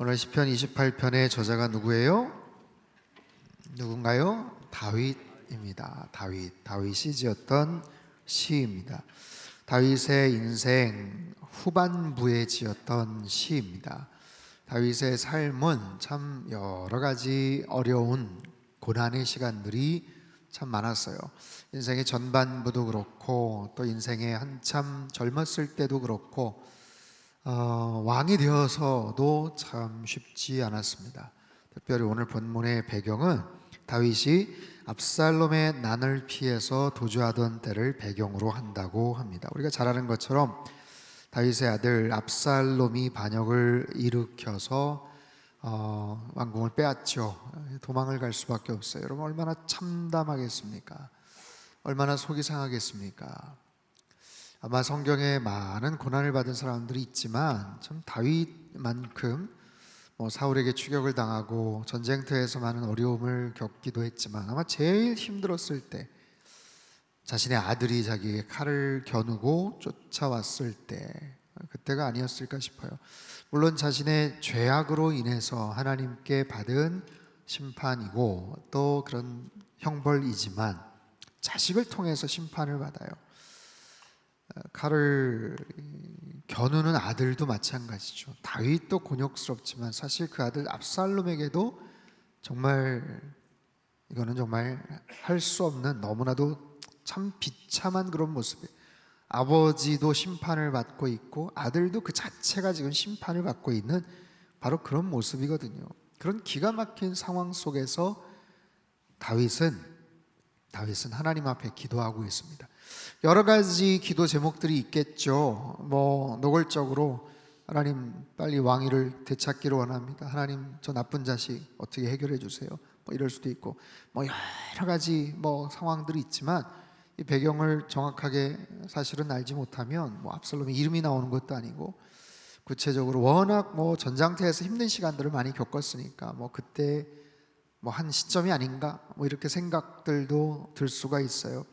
오늘 시편 28편의 저자가 누구예요? 누군가요? 다윗입니다. 다윗이 지었던 시입니다. 다윗의 인생 후반부에 지었던 시입니다. 다윗의 삶은 참 여러 가지 어려운 고난의 시간들이 참 많았어요. 인생의 전반부도 그렇고 또 인생의 한참 젊었을 때도 그렇고 왕이 되어서도 참 쉽지 않았습니다. 특별히 오늘 본문의 배경은 다윗이 압살롬의 난을 피해서 도주하던 때를 배경으로 한다고 합니다. 우리가 잘 아는 것처럼 다윗의 아들 압살롬이 반역을 일으켜서 왕궁을 빼앗죠. 도망을 갈 수밖에 없어요. 여러분 얼마나 참담하겠습니까? 얼마나 속이 상하겠습니까? 아마 성경에 많은 고난을 받은 사람들이 있지만 참 다윗만큼 사울에게 추격을 당하고 전쟁터에서 많은 어려움을 겪기도 했지만 아마 제일 힘들었을 때 자신의 아들이 자기에게 칼을 겨누고 쫓아왔을 때 그때가 아니었을까 싶어요. 물론 자신의 죄악으로 인해서 하나님께 받은 심판이고 또 그런 형벌이지만 자식을 통해서 심판을 받아요. 칼을 겨누는 아들도 마찬가지죠. 다윗도 곤욕스럽지만 사실 그 아들 압살롬에게도 이거는 정말 할 수 없는 너무나도 참 비참한 그런 모습이에요. 아버지도 심판을 받고 있고 아들도 그 자체가 지금 심판을 받고 있는 바로 그런 모습이거든요. 그런 기가 막힌 상황 속에서 다윗은 하나님 앞에 기도하고 있습니다. 여러 가지 기도 제목들이 있겠죠. 노골적으로 하나님 빨리 왕위를 되찾기를 원합니다. 하나님 저 나쁜 자식 어떻게 해결해 주세요. 이럴 수도 있고 여러 가지 상황들이 있지만 이 배경을 정확하게 사실은 알지 못하면 압살롬의 이름이 나오는 것도 아니고 구체적으로 워낙 전장터에서 힘든 시간들을 많이 겪었으니까 그때 한 시점이 아닌가 이렇게 생각들도 들 수가 있어요.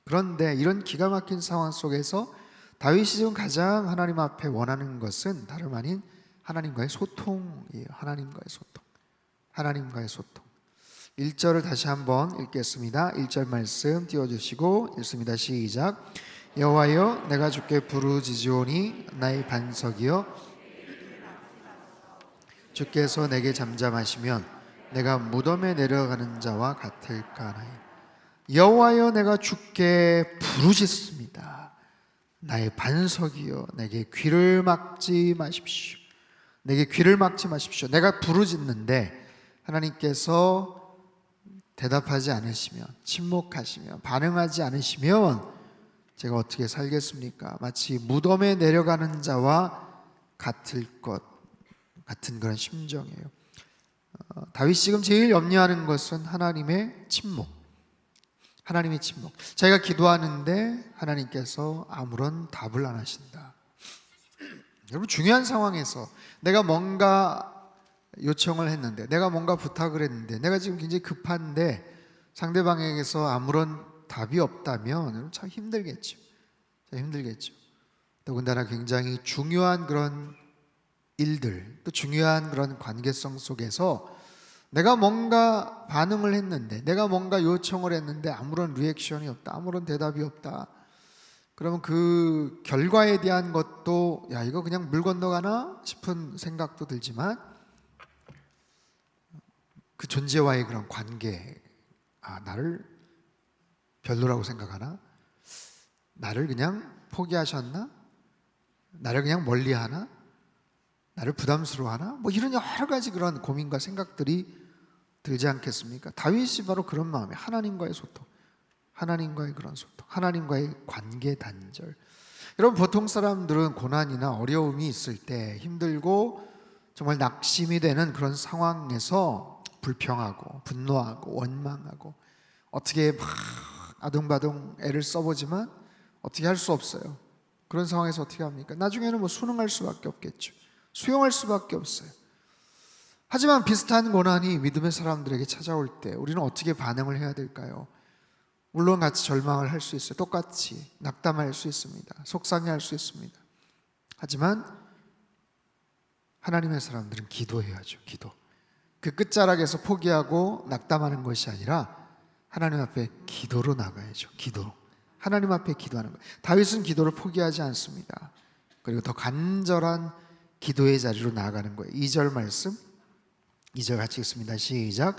그런데 이런 기가 막힌 상황 속에서 다윗이 지금 가장 하나님 앞에 원하는 것은 다름 아닌 하나님과의 소통이에요. 하나님과의 소통. 1절을 다시 한번 읽겠습니다. 1절 말씀 띄워주시고 읽습니다. 시작. 여호와여 내가 주께 부르짖으오니 나의 반석이여 주께서 내게 잠잠하시면 내가 무덤에 내려가는 자와 같을까 하나요. 여호와여 내가 주께 부르짖습니다. 나의 반석이여 내게 귀를 막지 마십시오. 내가 부르짖는데 하나님께서 대답하지 않으시면, 침묵하시면, 반응하지 않으시면 제가 어떻게 살겠습니까? 마치 무덤에 내려가는 자와 같은 그런 심정이에요. 다윗이 지금 제일 염려하는 것은 하나님의 침묵. 자기가 기도하는데 하나님께서 아무런 답을 안 하신다. 여러분 중요한 상황에서 내가 뭔가 요청을 했는데 내가 뭔가 부탁을 했는데 내가 지금 굉장히 급한데 상대방에게서 아무런 답이 없다면 참 힘들겠죠. 더군다나 굉장히 중요한 그런 일들 또 중요한 그런 관계성 속에서 내가 뭔가 반응을 했는데 내가 뭔가 요청을 했는데 아무런 리액션이 없다. 아무런 대답이 없다. 그러면 그 결과에 대한 것도 이거 그냥 물 건너가나 싶은 생각도 들지만 그 존재와의 그런 관계 나를 별로라고 생각하나? 나를 그냥 포기하셨나? 나를 그냥 멀리하나? 나를 부담스러워하나? 이런 여러 가지 그런 고민과 생각들이 들지 않겠습니까? 다윗이 바로 그런 마음이에요. 하나님과의 소통, 하나님과의 그런 소통, 하나님과의 관계 단절. 여러분 보통 사람들은 고난이나 어려움이 있을 때 힘들고 정말 낙심이 되는 그런 상황에서 불평하고 분노하고 원망하고 어떻게 막 아둥바둥 애를 써보지만 어떻게 할 수 없어요. 그런 상황에서 어떻게 합니까? 나중에는 순응할 수밖에 없겠죠. 수용할 수밖에 없어요. 하지만 비슷한 고난이 믿음의 사람들에게 찾아올 때 우리는 어떻게 반응을 해야 될까요? 물론 같이 절망을 할 수 있어요. 똑같이 낙담할 수 있습니다. 속상해할 수 있습니다. 하지만 하나님의 사람들은 기도해야죠. 기도. 그 끝자락에서 포기하고 낙담하는 것이 아니라 하나님 앞에 기도로 나가야죠. 기도로. 하나님 앞에 기도하는 거예요. 다윗은 기도를 포기하지 않습니다. 그리고 더 간절한 기도의 자리로 나아가는 거예요. 2절 말씀, 2절 같이 읽습니다. 시작.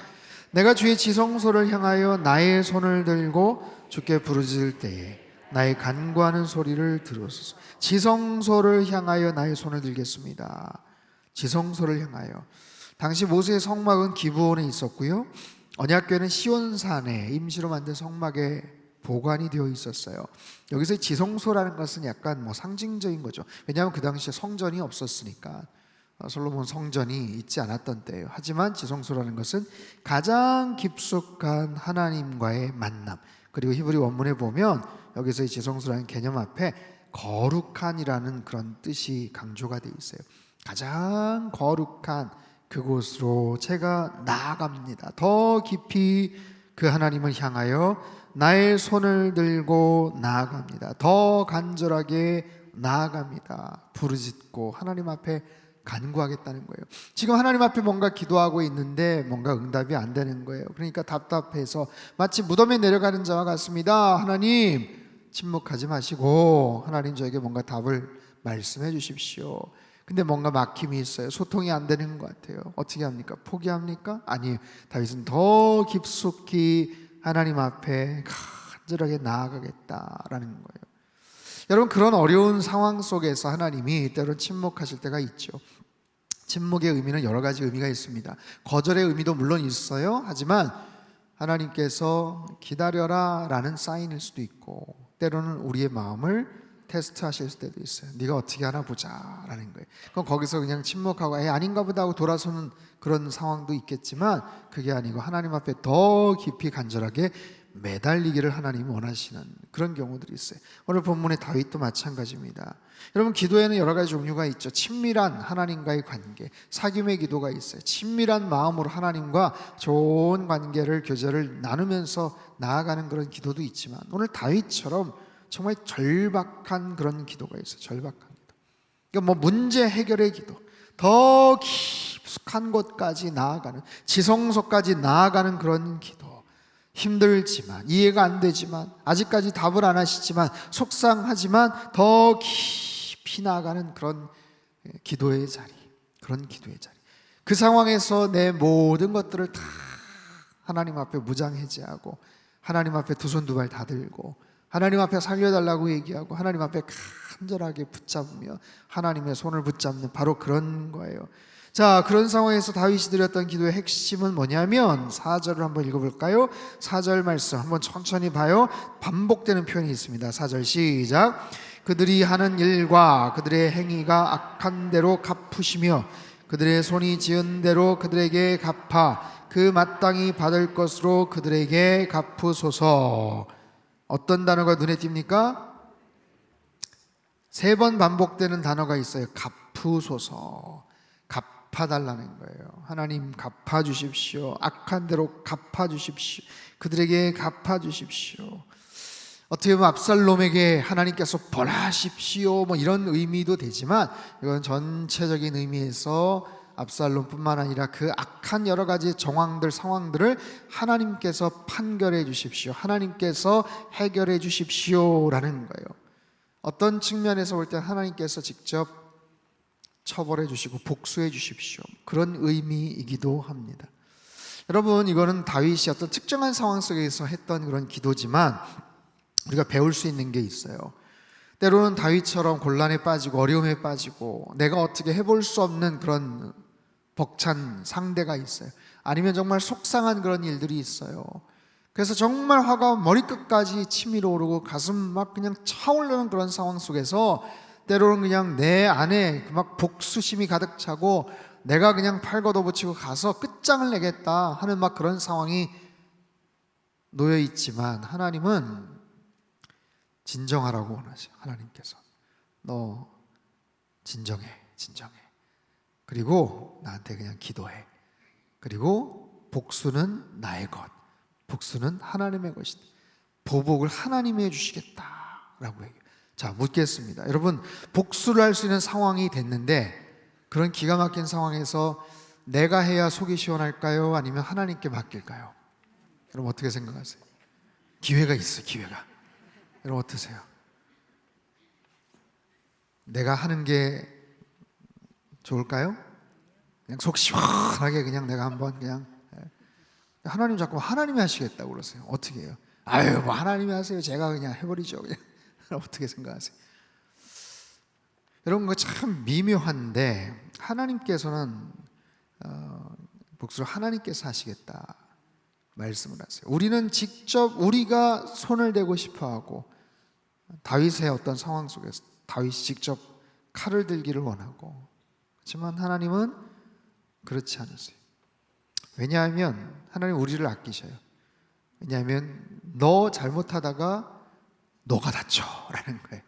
내가 주의 지성소를 향하여 나의 손을 들고 주께 부르짖을 때에 나의 간구하는 소리를 들으소서. 지성소를 향하여 나의 손을 들겠습니다. 지성소를 향하여. 당시 모세의 성막은 기브온에 있었고요, 언약궤는 시온산에 임시로 만든 성막에 보관이 되어 있었어요. 여기서 지성소라는 것은 약간 상징적인 거죠. 왜냐하면 그 당시에 성전이 없었으니까, 솔로몬 성전이 있지 않았던 때예요. 하지만 지성소라는 것은 가장 깊숙한 하나님과의 만남. 그리고 히브리 원문에 보면 여기서 이 지성소라는 개념 앞에 거룩한이라는 그런 뜻이 강조가 되어 있어요. 가장 거룩한 그곳으로 제가 나아갑니다. 더 깊이 그 하나님을 향하여 나의 손을 들고 나아갑니다. 더 간절하게 나아갑니다. 부르짖고 하나님 앞에 간구하겠다는 거예요. 지금 하나님 앞에 뭔가 기도하고 있는데 뭔가 응답이 안 되는 거예요. 그러니까 답답해서 마치 무덤에 내려가는 자와 같습니다. 하나님, 침묵하지 마시고 하나님 저에게 뭔가 답을 말씀해 주십시오. 근데 뭔가 막힘이 있어요. 소통이 안 되는 것 같아요. 어떻게 합니까? 포기합니까? 아니에요. 다윗은 더 깊숙이 하나님 앞에 간절하게 나아가겠다라는 거예요. 여러분, 그런 어려운 상황 속에서 하나님이 때로는 침묵하실 때가 있죠. 침묵의 의미는 여러 가지 의미가 있습니다. 거절의 의미도 물론 있어요. 하지만 하나님께서 기다려라 라는 사인일 수도 있고, 때로는 우리의 마음을 테스트하실 때도 있어요. 네가 어떻게 하나 보자 라는 거예요. 그럼 거기서 그냥 침묵하고 아닌가 보다 하고 돌아서는 그런 상황도 있겠지만, 그게 아니고 하나님 앞에 더 깊이 간절하게 매달리기를 하나님이 원하시는 그런 경우들이 있어요. 오늘 본문의 다윗도 마찬가지입니다. 여러분, 기도에는 여러 가지 종류가 있죠. 친밀한 하나님과의 관계, 사귐의 기도가 있어요. 친밀한 마음으로 하나님과 좋은 관계를, 교제를 나누면서 나아가는 그런 기도도 있지만, 오늘 다윗처럼 정말 절박한 그런 기도가 있어요. 절박한 기도. 그러니까 문제 해결의 기도, 더 깊숙한 곳까지 나아가는, 지성소까지 나아가는 그런 기도. 힘들지만, 이해가 안 되지만, 아직까지 답을 안 하시지만, 속상하지만 더 깊이 나아가는 그런 기도의 자리, 그런 기도의 자리. 그 상황에서 내 모든 것들을 다 하나님 앞에 무장해제하고, 하나님 앞에 두 손 두 발 다 들고, 하나님 앞에 살려달라고 얘기하고, 하나님 앞에 간절하게 붙잡으며 하나님의 손을 붙잡는, 바로 그런 거예요. 자, 그런 상황에서 다윗이 드렸던 기도의 핵심은 뭐냐면 4절을 한번 읽어볼까요? 4절 말씀 한번 천천히 봐요. 반복되는 표현이 있습니다. 4절 시작. 그들이 하는 일과 그들의 행위가 악한 대로 갚으시며 그들의 손이 지은 대로 그들에게 갚아 그 마땅히 받을 것으로 그들에게 갚으소서. 어떤 단어가 눈에 띕니까? 3번 반복되는 단어가 있어요. 갚으소서. 갚아달라는 거예요. 하나님 갚아주십시오. 악한 대로 갚아주십시오. 그들에게 갚아주십시오. 어떻게 보면 압살롬에게 하나님께서 벌하십시오 이런 의미도 되지만, 이건 전체적인 의미에서 압살롬뿐만 아니라 그 악한 여러 가지 정황들, 상황들을 하나님께서 판결해 주십시오, 하나님께서 해결해 주십시오라는 거예요. 어떤 측면에서 볼 때 하나님께서 직접 처벌해 주시고 복수해 주십시오, 그런 의미이기도 합니다. 여러분, 이거는 다윗이 어떤 특정한 상황 속에서 했던 그런 기도지만 우리가 배울 수 있는 게 있어요. 때로는 다윗처럼 곤란에 빠지고 어려움에 빠지고 내가 어떻게 해볼 수 없는 그런 벅찬 상대가 있어요. 아니면 정말 속상한 그런 일들이 있어요. 그래서 정말 화가 머리끝까지 치밀어 오르고 가슴 막 그냥 차오르는 그런 상황 속에서 때로는 그냥 내 안에 막 복수심이 가득 차고 내가 그냥 팔 걷어붙이고 가서 끝장을 내겠다 하는 막 그런 상황이 놓여 있지만, 하나님은 진정하라고 원하세요. 하나님께서 너 진정해. 그리고 나한테 그냥 기도해. 그리고 복수는 나의 것, 복수는 하나님의 것이다. 보복을 하나님이 해주시겠다라고 얘기해요. 자, 묻겠습니다. 여러분, 복수를 할 수 있는 상황이 됐는데 그런 기가 막힌 상황에서 내가 해야 속이 시원할까요? 아니면 하나님께 맡길까요? 여러분 어떻게 생각하세요? 기회가 있어요, 기회가. 여러분 어떠세요? 내가 하는 게 좋을까요? 그냥 속 시원하게 그냥 내가 한번 그냥, 하나님 자꾸 하나님이 하시겠다고 그러세요. 어떻게 해요? 아유 뭐 하나님이 하세요. 제가 그냥 해버리죠. 그냥. 어떻게 생각하세요? 여러분, 그 참 미묘한데 하나님께서는 복수를 하나님께서 하시겠다 말씀을 하세요. 우리는 직접 우리가 손을 대고 싶어하고, 다윗의 어떤 상황 속에서 다윗이 직접 칼을 들기를 원하고, 그렇지만 하나님은 그렇지 않으세요. 왜냐하면 하나님 우리를 아끼셔요. 왜냐하면 너 잘못하다가 너가 다쳐 라는 거예요.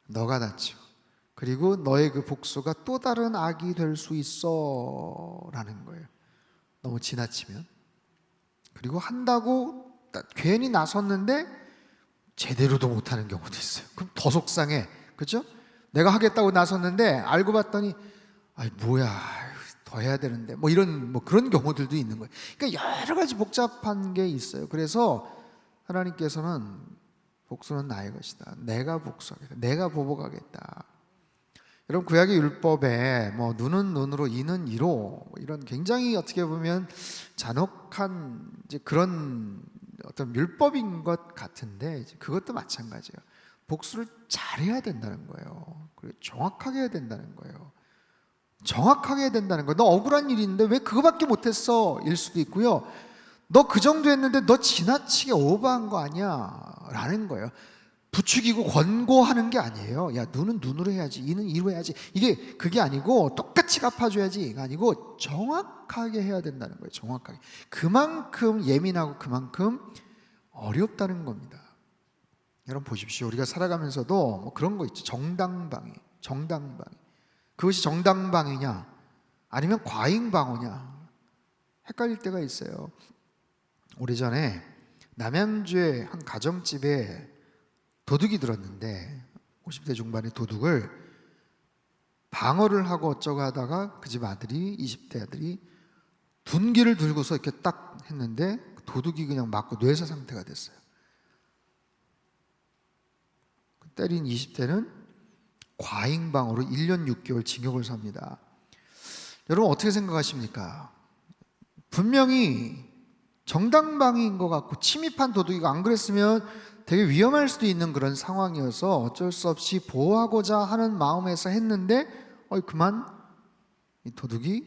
너가 다쳐. 그리고 너의 그 복수가 또 다른 악이 될 수 있어 라는 거예요. 너무 지나치면. 그리고 한다고 괜히 나섰는데 제대로도 못하는 경우도 있어요. 그럼 더 속상해. 그렇죠? 내가 하겠다고 나섰는데 알고 봤더니 아이 뭐야 더 해야 되는데 뭐 이런 뭐 그런 경우들도 있는 거예요. 그러니까 여러 가지 복잡한 게 있어요. 그래서 하나님께서는 복수는 나의 것이다. 내가 복수하겠다. 내가 보복하겠다. 여러분 구약의 율법에 뭐 눈은 눈으로 이는 이로 뭐 이런 굉장히 어떻게 보면 잔혹한 이제 그런 어떤 율법인 것 같은데 이제 그것도 마찬가지예요. 복수를 잘해야 된다는 거예요. 그리고 정확하게 해야 된다는 거예요. 정확하게 해야 된다는 거예요. 너 억울한 일이 있는데 왜 그거밖에 못했어? 일 수도 있고요. 너 그 정도 했는데 너 지나치게 오버한 거 아니야? 라는 거예요. 부추기고 권고하는 게 아니에요. 야, 눈은 눈으로 해야지, 이는 이로 해야지. 그게 아니고 똑같이 갚아줘야지가 아니고 정확하게 해야 된다는 거예요. 정확하게. 그만큼 예민하고 그만큼 어렵다는 겁니다. 여러분 보십시오. 우리가 살아가면서도 뭐 그런 거 있죠. 정당방위. 그것이 정당방위냐 아니면 과잉방어냐 헷갈릴 때가 있어요. 오래전에 남양주의 한 가정집에 도둑이 들었는데 50대 중반의 도둑을 방어를 하고 어쩌고 하다가 그 집 아들이 20대 아들이 둔기를 들고서 이렇게 딱 했는데 도둑이 그냥 맞고 뇌사 상태가 됐어요. 때린 20대는 과잉방어로 1년 6개월 징역을 삽니다. 여러분 어떻게 생각하십니까? 분명히 정당방위인 것 같고 침입한 도둑이가 안 그랬으면 되게 위험할 수도 있는 그런 상황이어서 어쩔 수 없이 보호하고자 하는 마음에서 했는데 그만 이 도둑이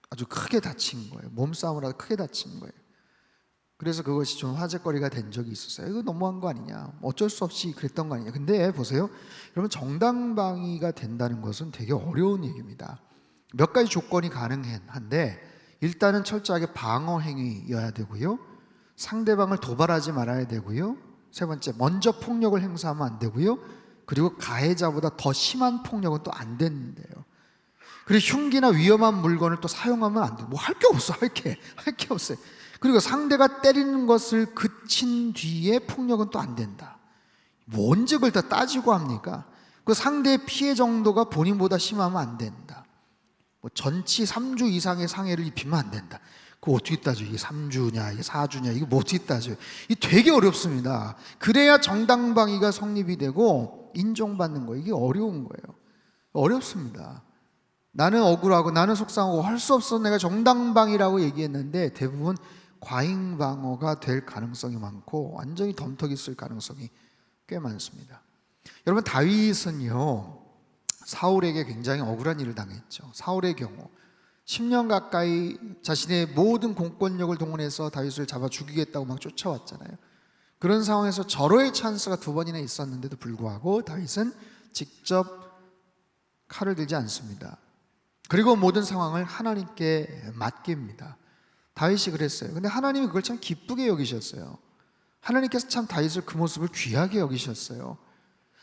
아주 크게 다친 거예요. 몸싸움을 하다 크게 다친 거예요. 그래서 그것이 좀 화제거리가 된 적이 있었어요. 이거 너무한 거 아니냐, 어쩔 수 없이 그랬던 거 아니냐. 근데 보세요, 여러분 정당방위가 된다는 것은 되게 어려운 얘기입니다. 몇 가지 조건이 가능한데 일단은 철저하게 방어 행위여야 되고요, 상대방을 도발하지 말아야 되고요, 세 번째 먼저 폭력을 행사하면 안 되고요, 그리고 가해자보다 더 심한 폭력은 또 안 된대요. 그리고 흉기나 위험한 물건을 또 사용하면 안 돼요. 뭐 할 게 없어. 할 게 없어요. 그리고 상대가 때리는 것을 그친 뒤에 폭력은 또 안 된다. 뭐 언제 그걸 다 따지고 합니까? 그 상대의 피해 정도가 본인보다 심하면 안 된다. 뭐 전치 3주 이상의 상해를 입히면 안 된다. 그거 어떻게 따져? 이게 3주냐, 이게 4주냐, 이거 뭐 어떻게 따져요? 이게 되게 어렵습니다. 그래야 정당방위가 성립이 되고 인정받는 거예요. 이게 어려운 거예요. 어렵습니다. 나는 억울하고 나는 속상하고 할 수 없어 내가 정당방위라고 얘기했는데 대부분 과잉방어가 될 가능성이 많고 완전히 덤터기 쓸 가능성이 꽤 많습니다. 여러분 다윗은요 사울에게 굉장히 억울한 일을 당했죠. 사울의 경우 10년 가까이 자신의 모든 공권력을 동원해서 다윗을 잡아 죽이겠다고 막 쫓아왔잖아요. 그런 상황에서 절호의 찬스가 2번이나 있었는데도 불구하고 다윗은 직접 칼을 들지 않습니다. 그리고 모든 상황을 하나님께 맡깁니다. 다윗이 그랬어요. 근데 하나님이 그걸 참 기쁘게 여기셨어요. 하나님께서 참 다윗을 그 모습을 귀하게 여기셨어요.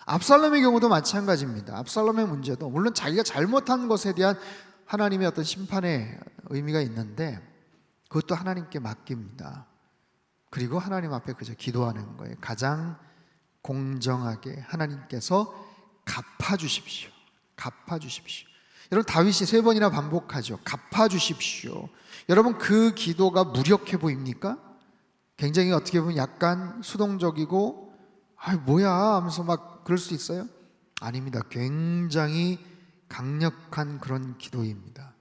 압살롬의 경우도 마찬가지입니다. 압살롬의 문제도 물론 자기가 잘못한 것에 대한 하나님의 어떤 심판의 의미가 있는데 그것도 하나님께 맡깁니다. 그리고 하나님 앞에 그저 기도하는 거예요. 가장 공정하게 하나님께서 갚아주십시오. 여러분 다윗이 3번이나 반복하죠. 갚아주십시오. 여러분 그 기도가 무력해 보입니까? 굉장히 어떻게 보면 약간 수동적이고 뭐야 하면서 막 그럴 수 있어요? 아닙니다. 굉장히 강력한 그런 기도입니다.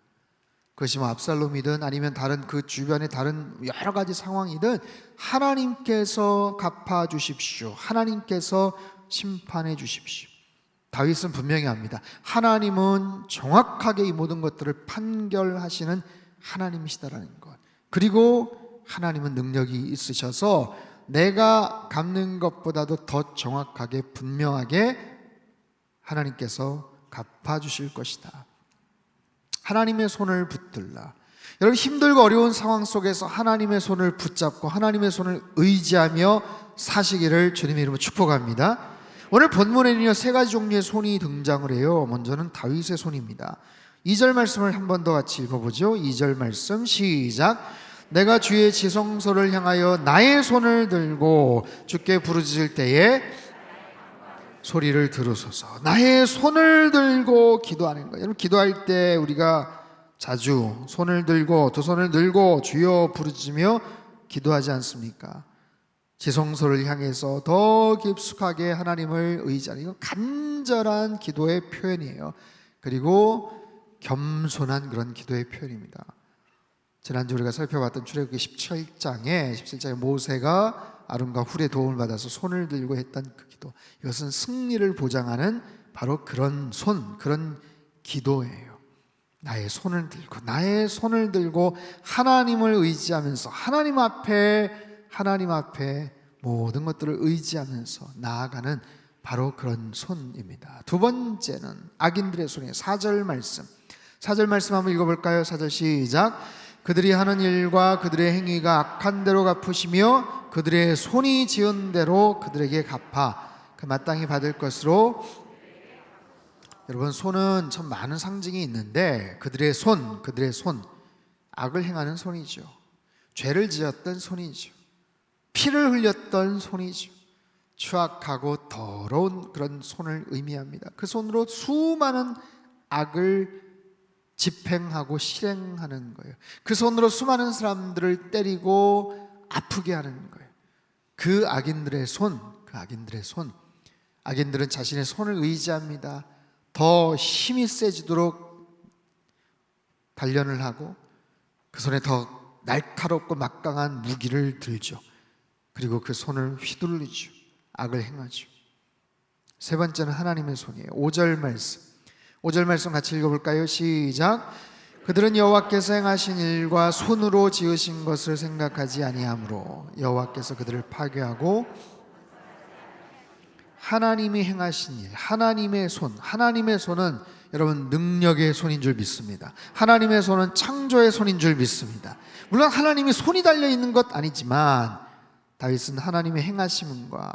그것이 뭐 압살롬이든 아니면 다른 그 주변의 다른 여러 가지 상황이든 하나님께서 갚아주십시오. 하나님께서 심판해 주십시오. 다윗은 분명히 압니다. 하나님은 정확하게 이 모든 것들을 판결하시는 하나님이시다라는 것. 그리고 하나님은 능력이 있으셔서 내가 갚는 것보다도 더 정확하게 분명하게 하나님께서 갚아주실 것이다. 하나님의 손을 붙들라. 여러분 힘들고 어려운 상황 속에서 하나님의 손을 붙잡고 하나님의 손을 의지하며 사시기를 주님의 이름으로 축복합니다. 오늘 본문에는요 3가지 종류의 손이 등장을 해요. 먼저는 다윗의 손입니다. 2절 말씀을 한 번 더 같이 읽어보죠. 2절 말씀 시작. 내가 주의 지성소를 향하여 나의 손을 들고 주께 부르짖을 때에 소리를 들으소서. 나의 손을 들고 기도하는 거예요. 여러분 기도할 때 우리가 자주 손을 들고 두 손을 들고 주여 부르짖으며 기도하지 않습니까? 지성소를 향해서 더 깊숙하게 하나님을 의지하는, 이건 간절한 기도의 표현이에요. 그리고 겸손한 그런 기도의 표현입니다. 지난주 우리가 살펴봤던 출애굽기 17장에 모세가 아론과 훌의 도움을 받아서 손을 들고 했던 그 기도, 이것은 승리를 보장하는 바로 그런 그런 기도예요. 나의 손을 들고 하나님을 의지하면서 하나님 앞에 모든 것들을 의지하면서 나아가는 바로 그런 손입니다. 두 번째는 악인들의 손이에요. 4절 말씀 한번 읽어볼까요? 4절 시작. 그들이 하는 일과 그들의 행위가 악한 대로 갚으시며 그들의 손이 지은 대로 그들에게 갚아 그 마땅히 받을 것으로. 여러분 손은 참 많은 상징이 있는데 그들의 손 악을 행하는 손이죠. 죄를 지었던 손이죠. 피를 흘렸던 손이죠. 추악하고 더러운 그런 손을 의미합니다. 그 손으로 수많은 악을 집행하고 실행하는 거예요. 그 손으로 수많은 사람들을 때리고 아프게 하는 거예요. 그 악인들의 손. 악인들은 자신의 손을 의지합니다. 더 힘이 세지도록 단련을 하고 그 손에 더 날카롭고 막강한 무기를 들죠. 그리고 그 손을 휘둘르죠. 악을 행하죠. 세 번째는 하나님의 손이에요. 5절 말씀 같이 읽어볼까요? 시작. 그들은 여호와께서 행하신 일과 손으로 지으신 것을 생각하지 아니하므로 여호와께서 그들을 파괴하고. 하나님이 행하신 일, 하나님의 손은 여러분 능력의 손인 줄 믿습니다. 하나님의 손은 창조의 손인 줄 믿습니다. 물론 하나님이 손이 달려있는 것 아니지만 다윗은 하나님의 행하심과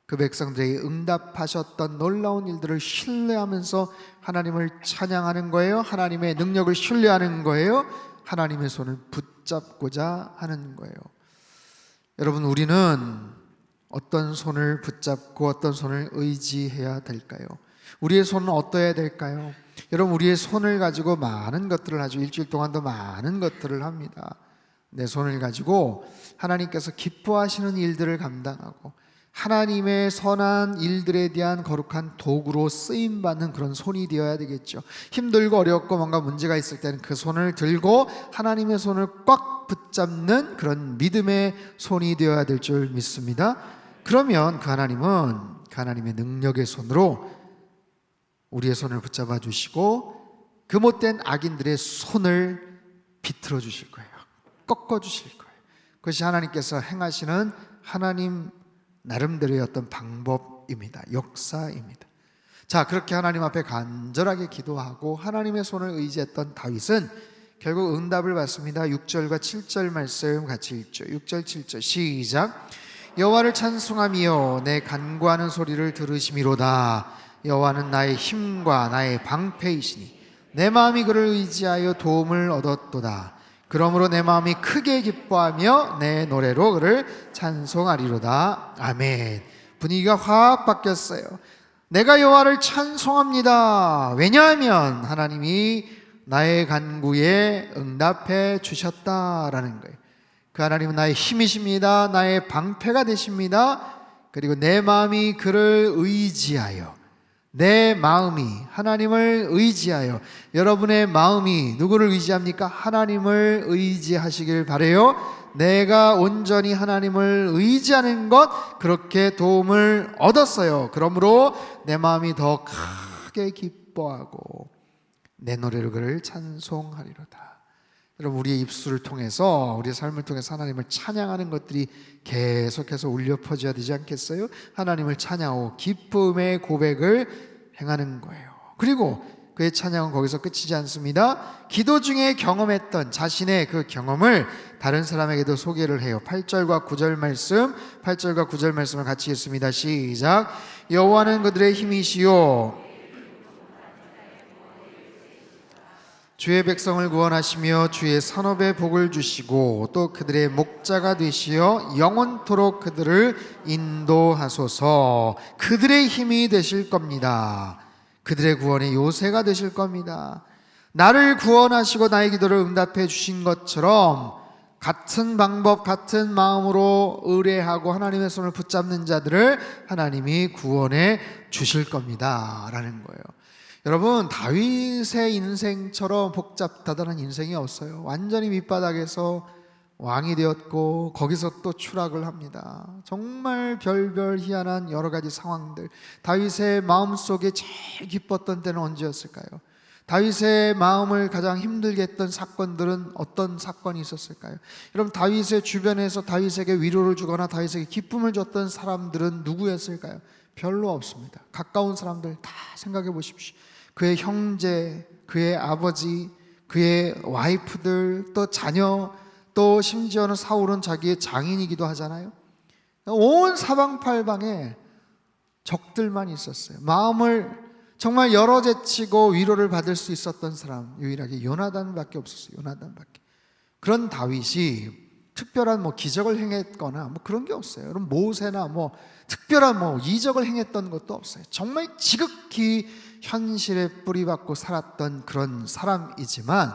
그 백성들에게 응답하셨던 놀라운 일들을 신뢰하면서 하나님을 찬양하는 거예요. 하나님의 능력을 신뢰하는 거예요. 하나님의 손을 붙잡고자 하는 거예요. 여러분 우리는 어떤 손을 붙잡고 어떤 손을 의지해야 될까요? 우리의 손은 어떠해야 될까요? 여러분 우리의 손을 가지고 많은 것들을 하죠. 일주일 동안도 많은 것들을 합니다. 내 손을 가지고 하나님께서 기뻐하시는 일들을 감당하고 하나님의 선한 일들에 대한 거룩한 도구로 쓰임받는 그런 손이 되어야 되겠죠. 힘들고 어렵고 뭔가 문제가 있을 때는 그 손을 들고 하나님의 손을 꽉 붙잡는 그런 믿음의 손이 되어야 될 줄 믿습니다. 그러면 그 하나님의 능력의 손으로 우리의 손을 붙잡아 주시고 그 못된 악인들의 손을 비틀어 주실 거예요. 꺾어 주실 거예요. 그것이 하나님께서 행하시는 하나님 나름대로의 어떤 방법입니다. 역사입니다. 자, 그렇게 하나님 앞에 간절하게 기도하고 하나님의 손을 의지했던 다윗은 결국 응답을 받습니다. 6절과 7절 말씀 같이 읽죠. 6절 7절 시작. 여호와를 찬송하며 내 간구하는 소리를 들으심이로다. 여호와는 나의 힘과 나의 방패이시니 내 마음이 그를 의지하여 도움을 얻었도다. 그러므로 내 마음이 크게 기뻐하며 내 노래로 그를 찬송하리로다. 아멘. 분위기가 확 바뀌었어요. 내가 여호와를 찬송합니다. 왜냐하면 하나님이 나의 간구에 응답해 주셨다라는 거예요. 그 하나님은 나의 힘이십니다. 나의 방패가 되십니다. 그리고 내 마음이 그를 의지하여, 내 마음이 하나님을 의지하여, 여러분의 마음이 누구를 의지합니까? 하나님을 의지하시길 바라요. 내가 온전히 하나님을 의지하는 것, 그렇게 도움을 얻었어요. 그러므로 내 마음이 더 크게 기뻐하고 내 노래로 그를 찬송하리로다. 여러분, 우리의 입술을 통해서, 우리의 삶을 통해서 하나님을 찬양하는 것들이 계속해서 울려 퍼져야 되지 않겠어요? 하나님을 찬양하고 기쁨의 고백을 행하는 거예요. 그리고 그의 찬양은 거기서 끝이지 않습니다. 기도 중에 경험했던 자신의 그 경험을 다른 사람에게도 소개를 해요. 8절과 9절 말씀, 8절과 9절 말씀을 같이 읽습니다. 시작. 여호와는 그들의 힘이시요 주의 백성을 구원하시며 주의 산업에 복을 주시고 또 그들의 목자가 되시어 영원토록 그들을 인도하소서. 그들의 힘이 되실 겁니다. 그들의 구원의 요새가 되실 겁니다. 나를 구원하시고 나의 기도를 응답해 주신 것처럼 같은 방법, 같은 마음으로 의뢰하고 하나님의 손을 붙잡는 자들을 하나님이 구원해 주실 겁니다 라는 거예요. 여러분, 다윗의 인생처럼 복잡다단한 인생이 없어요. 완전히 밑바닥에서 왕이 되었고 거기서 또 추락을 합니다. 정말 별별 희한한 여러 가지 상황들. 다윗의 마음속에 제일 기뻤던 때는 언제였을까요? 다윗의 마음을 가장 힘들게 했던 사건들은 어떤 사건이 있었을까요? 여러분, 다윗의 주변에서 다윗에게 위로를 주거나 다윗에게 기쁨을 줬던 사람들은 누구였을까요? 별로 없습니다. 가까운 사람들 다 생각해 보십시오. 그의 형제, 그의 아버지, 그의 와이프들, 또 자녀, 또 심지어는 사울은 자기의 장인이기도 하잖아요. 온 사방팔방에 적들만 있었어요. 마음을 정말 열어제치고 위로를 받을 수 있었던 사람 유일하게 요나단밖에 없었어요. 요나단밖에. 그런 다윗이 특별한 기적을 행했거나 그런 게 없어요. 여러분, 모세나 특별한 이적을 행했던 것도 없어요. 정말 지극히 현실에 뿌리박고 살았던 그런 사람이지만,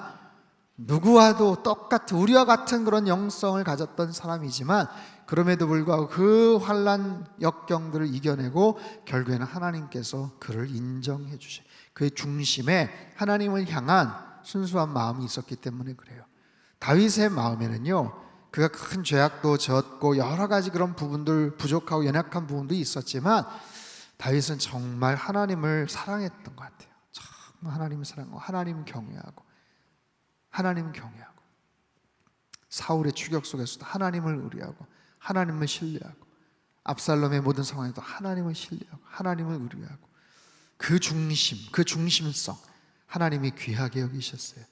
누구와도 똑같은, 우리와 같은 그런 영성을 가졌던 사람이지만, 그럼에도 불구하고 그 환난 역경들을 이겨내고 결국에는 하나님께서 그를 인정해 주셔요. 그의 중심에 하나님을 향한 순수한 마음이 있었기 때문에 그래요. 다윗의 마음에는요, 그가 큰 죄악도 졌고 여러 가지 그런 부분들, 부족하고 연약한 부분도 있었지만 다윗은 정말 하나님을 사랑했던 것 같아요. 정말 하나님을 사랑하고 하나님 경외하고 사울의 추격 속에서도 하나님을 의뢰하고 하나님을 신뢰하고 압살롬의 모든 상황에도 하나님을 신뢰하고 하나님을 의뢰하고 그 중심, 그 중심성 하나님이 귀하게 여기셨어요.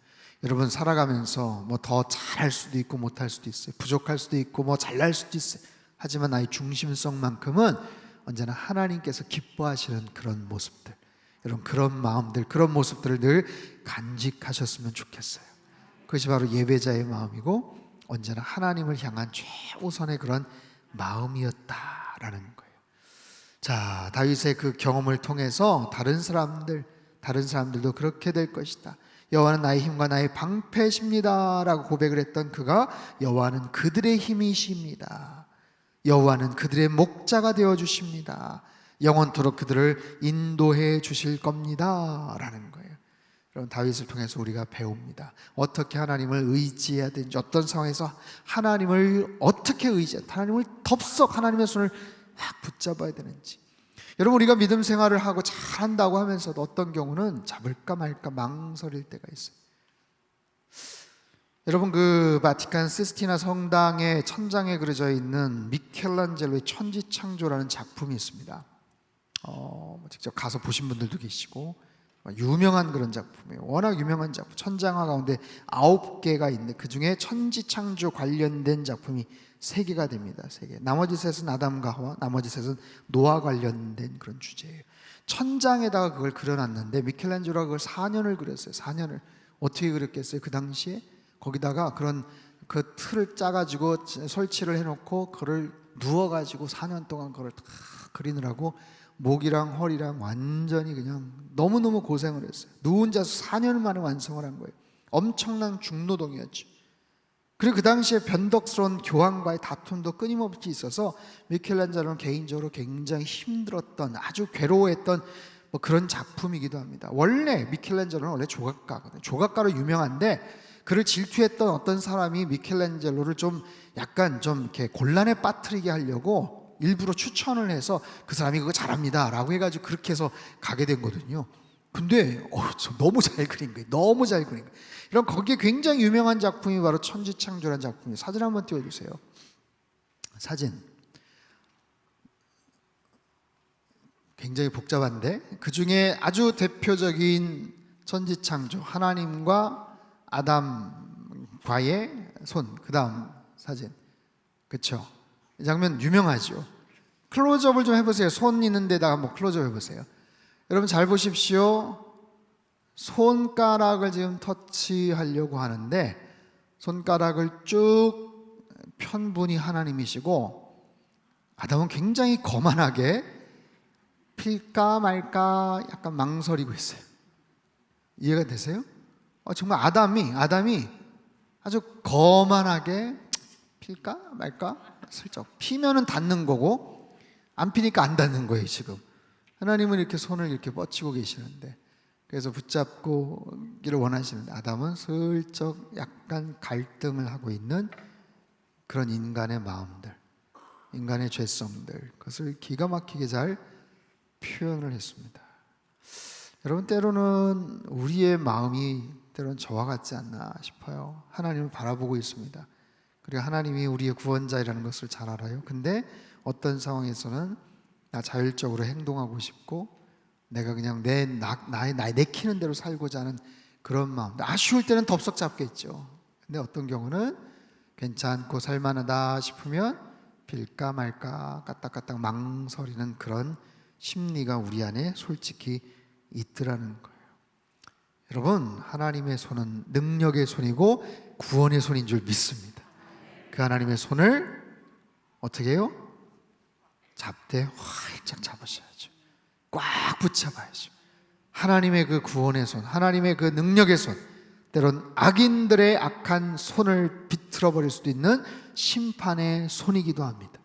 여러분, 살아가면서 더 잘할 수도 있고 못할 수도 있어요. 부족할 수도 있고 잘날 수도 있어요. 하지만 나의 중심성만큼은 언제나 하나님께서 기뻐하시는 그런 모습들, 여러분, 그런 마음들, 그런 모습들을 늘 간직하셨으면 좋겠어요. 그것이 바로 예배자의 마음이고 언제나 하나님을 향한 최우선의 그런 마음이었다라는 거예요. 자, 다윗의 그 경험을 통해서 다른 사람들도 그렇게 될 것이다. 여호와는 나의 힘과 나의 방패십니다 라고 고백을 했던 그가, 여호와는 그들의 힘이십니다. 여호와는 그들의 목자가 되어주십니다. 영원토록 그들을 인도해 주실 겁니다 라는 거예요. 여러분, 다윗을 통해서 우리가 배웁니다. 어떻게 하나님을 의지해야 되는지, 어떤 상황에서 하나님을 어떻게 하나님을 덥석 하나님의 손을 확 붙잡아야 되는지. 여러분, 우리가 믿음 생활을 하고 잘한다고 하면서도 어떤 경우는 잡을까 말까 망설일 때가 있어요. 여러분, 그 바티칸 시스티나 성당의 천장에 그려져 있는 미켈란젤로의 천지창조라는 작품이 있습니다. 직접 가서 보신 분들도 계시고 유명한 그런 작품이에요. 워낙 유명한 작품, 천장화 가운데 9개가 있는데 그 중에 천지창조 관련된 작품이 3개가 됩니다. 3개. 나머지 셋은 아담과 하와, 나머지 셋은 노아 관련된 그런 주제예요. 천장에다가 그걸 그려놨는데 미켈란젤로가 그걸 4년을 그렸어요. 4년을. 어떻게 그렸겠어요? 그 당시에 거기다가 그런 그 틀을 짜가지고 설치를 해놓고 그걸 누워가지고 4년 동안 그걸 다 그리느라고 목이랑 허리랑 완전히 그냥 너무너무 고생을 했어요. 누운 자서 4년 만에 완성을 한 거예요. 엄청난 중노동이었죠. 그리고 그 당시에 변덕스러운 교황과의 다툼도 끊임없이 있어서 미켈란젤로는 개인적으로 굉장히 힘들었던, 아주 괴로워했던 뭐 그런 작품이기도 합니다. 원래 미켈란젤로는 원래 조각가거든요. 조각가로 유명한데 그를 질투했던 어떤 사람이 미켈란젤로를 좀 약간 좀 이렇게 곤란에 빠뜨리게 하려고 일부러 추천을 해서 그 사람이 그거 잘합니다 라고 해가지고 그렇게 해서 가게 된 거거든요. 근데 너무 잘 그린 거예요. 너무 잘 그린 거예요. 이런 거기에 굉장히 유명한 작품이 바로 천지창조라는 작품이에요. 사진 한번 띄워주세요. 사진 굉장히 복잡한데 그 중에 아주 대표적인 천지창조, 하나님과 아담과의 손, 그 다음 사진, 그렇죠? 이 장면 유명하죠. 클로즈업을 좀 해보세요. 손 있는 데다가 한번 클로즈업 해보세요. 여러분 잘 보십시오. 손가락을 지금 터치하려고 하는데 손가락을 쭉 편 분이 하나님이시고 아담은 굉장히 거만하게 필까 말까 약간 망설이고 있어요. 이해가 되세요? 정말 아담이 아주 거만하게 필까 말까 슬쩍 피면은 닿는 거고 안 피니까 안 닿는 거예요. 지금 하나님은 이렇게 손을 이렇게 뻗치고 계시는데, 그래서 붙잡고기를 원하시는데 아담은 슬쩍 약간 갈등을 하고 있는 그런 인간의 마음들, 인간의 죄성들, 그것을 기가 막히게 잘 표현을 했습니다. 여러분 때로는 우리의 마음이 때로는 저와 같지 않나 싶어요. 하나님을 바라보고 있습니다. 그리고 하나님이 우리의 구원자이라는 것을 잘 알아요. 근데 어떤 상황에서는 나 자율적으로 행동하고 싶고 내가 그냥 나의 내키는 대로 살고자 하는 그런 마음. 아쉬울 때는 덥석 잡겠죠. 근데 어떤 경우는 괜찮고 살만하다 싶으면 빌까 말까 까딱까딱 망설이는 그런 심리가 우리 안에 솔직히 있더라는 거예요. 여러분 하나님의 손은 능력의 손이고 구원의 손인 줄 믿습니다. 그 하나님의 손을 어떻게 해요? 잡되 활짝 잡으셔야죠. 꽉 붙잡아야죠. 하나님의 그 구원의 손, 하나님의 그 능력의 손, 때론 악인들의 악한 손을 비틀어 버릴 수도 있는 심판의 손이기도 합니다.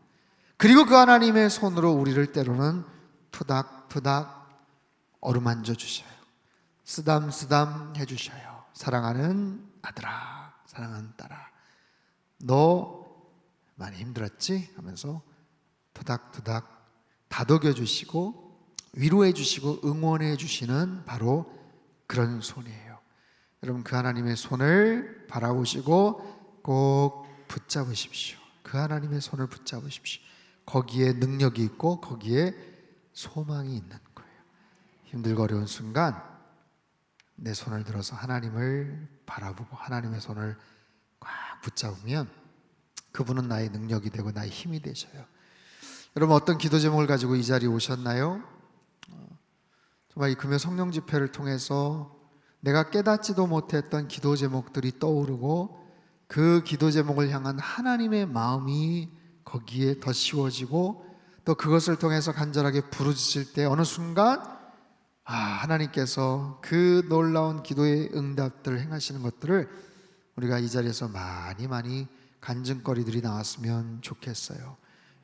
그리고 그 하나님의 손으로 우리를 때로는 투닥투닥 어루만져 주셔요. 쓰담쓰담 해주셔요. 사랑하는 아들아, 사랑하는 딸아, 너 많이 힘들었지? 하면서 토닥토닥 다독여 주시고 위로해 주시고 응원해 주시는 바로 그런 손이에요. 여러분 그 하나님의 손을 바라보시고 꼭 붙잡으십시오. 그 하나님의 손을 붙잡으십시오. 거기에 능력이 있고 거기에 소망이 있는 거예요. 힘들고 어려운 순간 내 손을 들어서 하나님을 바라보고 하나님의 손을 꽉 붙잡으면 그분은 나의 능력이 되고 나의 힘이 되셔요. 여러분 어떤 기도 제목을 가지고 이 자리에 오셨나요? 정말 이 금요 성령 집회를 통해서 내가 깨닫지도 못했던 기도 제목들이 떠오르고 그 기도 제목을 향한 하나님의 마음이 거기에 더 씌워지고 또 그것을 통해서 간절하게 부르짖을 때 어느 순간 하나님께서 그 놀라운 기도의 응답들을 행하시는 것들을 우리가 이 자리에서 많이 간증거리들이 나왔으면 좋겠어요.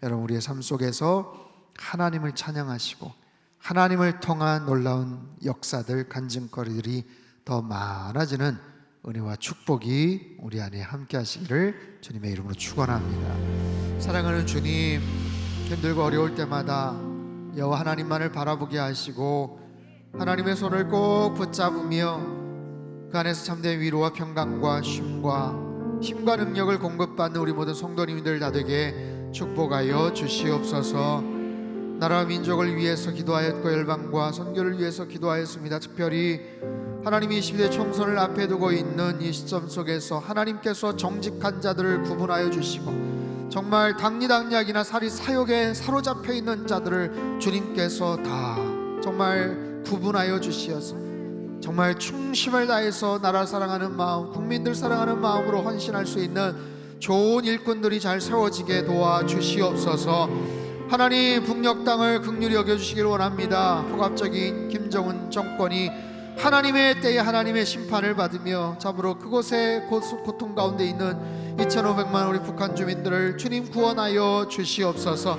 여러분 우리의 삶 속에서 하나님을 찬양하시고 하나님을 통한 놀라운 역사들, 간증거리들이 더 많아지는 은혜와 축복이 우리 안에 함께 하시기를 주님의 이름으로 축원합니다. 사랑하는 주님, 힘들고 어려울 때마다 여호와 하나님만을 바라보게 하시고 하나님의 손을 꼭 붙잡으며 그 안에서 참된 위로와 평강과 쉼과 힘과 능력을 공급받는 우리 모든 성도님들 다 되게 축복하여 주시옵소서. 나라와 민족을 위해서 기도하였고 열방과 선교를 위해서 기도하였습니다. 특별히 하나님이 21대 총선을 앞에 두고 있는 이 시점 속에서 하나님께서 정직한 자들을 구분하여 주시고 정말 당리당략이나 사욕에 사로잡혀 있는 자들을 주님께서 다 정말 구분하여 주시어서 정말 충심을 다해서 나라 사랑하는 마음, 국민들 사랑하는 마음으로 헌신할 수 있는 좋은 일꾼들이 잘 세워지게 도와주시옵소서. 하나님 북녘 땅을 긍휼히 여겨주시기를 원합니다. 폭압적인 김정은 정권이 하나님의 때에 하나님의 심판을 받으며 참으로 그곳에 고통 가운데 있는 2,500만 우리 북한 주민들을 주님 구원하여 주시옵소서.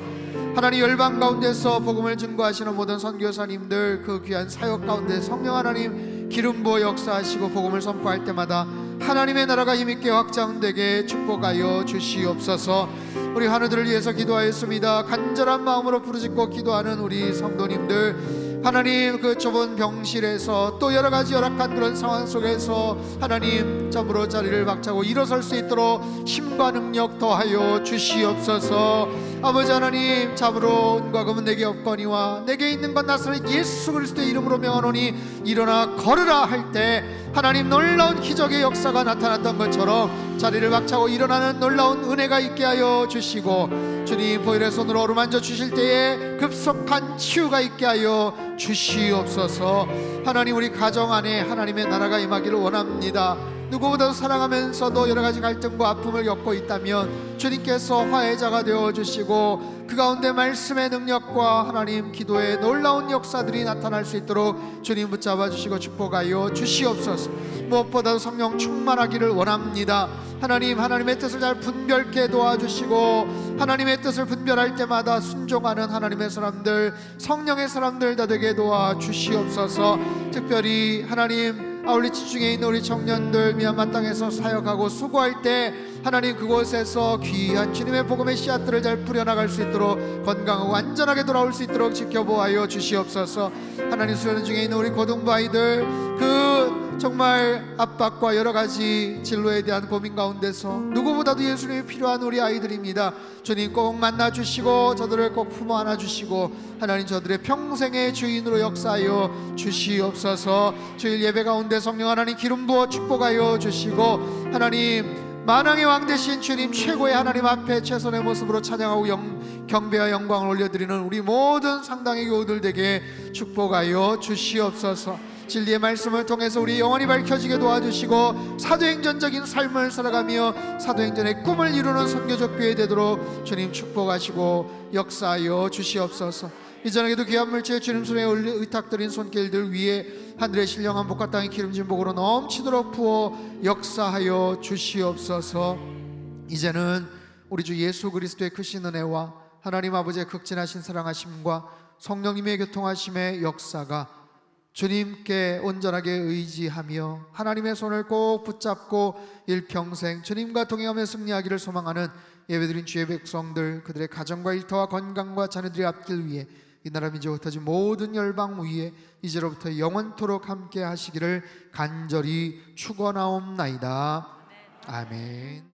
하나님 열방 가운데서 복음을 증거하시는 모든 선교사님들 그 귀한 사역 가운데 성령 하나님 기름 부어 역사하시고 복음을 선포할 때마다 하나님의 나라가 힘있게 확장되게 축복하여 주시옵소서. 우리 하늘들을 위해서 기도하였습니다. 간절한 마음으로 부르짖고 기도하는 우리 성도님들 하나님 그 좁은 병실에서 또 여러가지 열악한 그런 상황 속에서 하나님 참으로 자리를 박차고 일어설 수 있도록 힘과 능력 더하여 주시옵소서. 아버지 하나님 참으로 은과 금은 내게 없거니와 내게 있는 건 나사렛 예수 그리스도의 이름으로 명하노니 일어나 걸으라 할 때 하나님 놀라운 기적의 역사가 나타났던 것처럼 자리를 박차고 일어나는 놀라운 은혜가 있게 하여 주시고 주님 보혈의 손으로 어루만져 주실 때에 급속한 치유가 있게 하여 주시옵소서. 하나님 우리 가정 안에 하나님의 나라가 임하기를 원합니다. 누구보다도 사랑하면서도 여러가지 갈등과 아픔을 겪고 있다면 주님께서 화해자가 되어주시고 그 가운데 말씀의 능력과 하나님 기도의 놀라운 역사들이 나타날 수 있도록 주님 붙잡아 주시고 축복하여 주시옵소서. 무엇보다도 성령 충만하기를 원합니다. 하나님 하나님의 뜻을 잘 분별케 도와주시고 하나님의 뜻을 분별할 때마다 순종하는 하나님의 사람들 성령의 사람들 다 되게 도와주시옵소서. 특별히 하나님 아울리치 중에 있는 우리 청년들 미얀마 땅에서 사역하고 수고할 때 하나님 그곳에서 귀한 주님의 복음의 씨앗들을 잘 뿌려나갈 수 있도록 건강하고 안전하게 돌아올 수 있도록 지켜보아여 주시옵소서. 하나님 수련 중에 있는 우리 고등부 아이들 그 정말 압박과 여러가지 진로에 대한 고민 가운데서 누구보다도 예수님이 필요한 우리 아이들입니다. 주님 꼭 만나주시고 저들을 꼭 품어 안아주시고 하나님 저들의 평생의 주인으로 역사하여 주시옵소서. 주일 예배 가운데 성령 하나님 기름 부어 축복하여 주시고 하나님 만왕의 왕 되신 주님 최고의 하나님 앞에 최선의 모습으로 찬양하고 경배와 영광을 올려드리는 우리 모든 상당의 교우들 되게 축복하여 주시옵소서. 진리의 말씀을 통해서 우리 영혼이 밝혀지게 도와주시고 사도행전적인 삶을 살아가며 사도행전의 꿈을 이루는 선교적 교회 되도록 주님 축복하시고 역사하여 주시옵소서. 이전에도 귀한 물질 주님 손에 의탁드린 손길들 위에 하늘의 신령한 복과 땅의 기름진 복으로 넘치도록 부어 역사하여 주시옵소서. 이제는 우리 주 예수 그리스도의 크신 은혜와 하나님 아버지의 극진하신 사랑하심과 성령님의 교통하심의 역사가 주님께 온전하게 의지하며 하나님의 손을 꼭 붙잡고 일평생 주님과 동행하며 승리하기를 소망하는 예배드린 주의 백성들 그들의 가정과 일터와 건강과 자녀들의 앞길 위해 이 나라 민족 흩어진 모든 열방 위에 이제로부터 영원토록 함께 하시기를 간절히 축원하옵나이다. 아멘.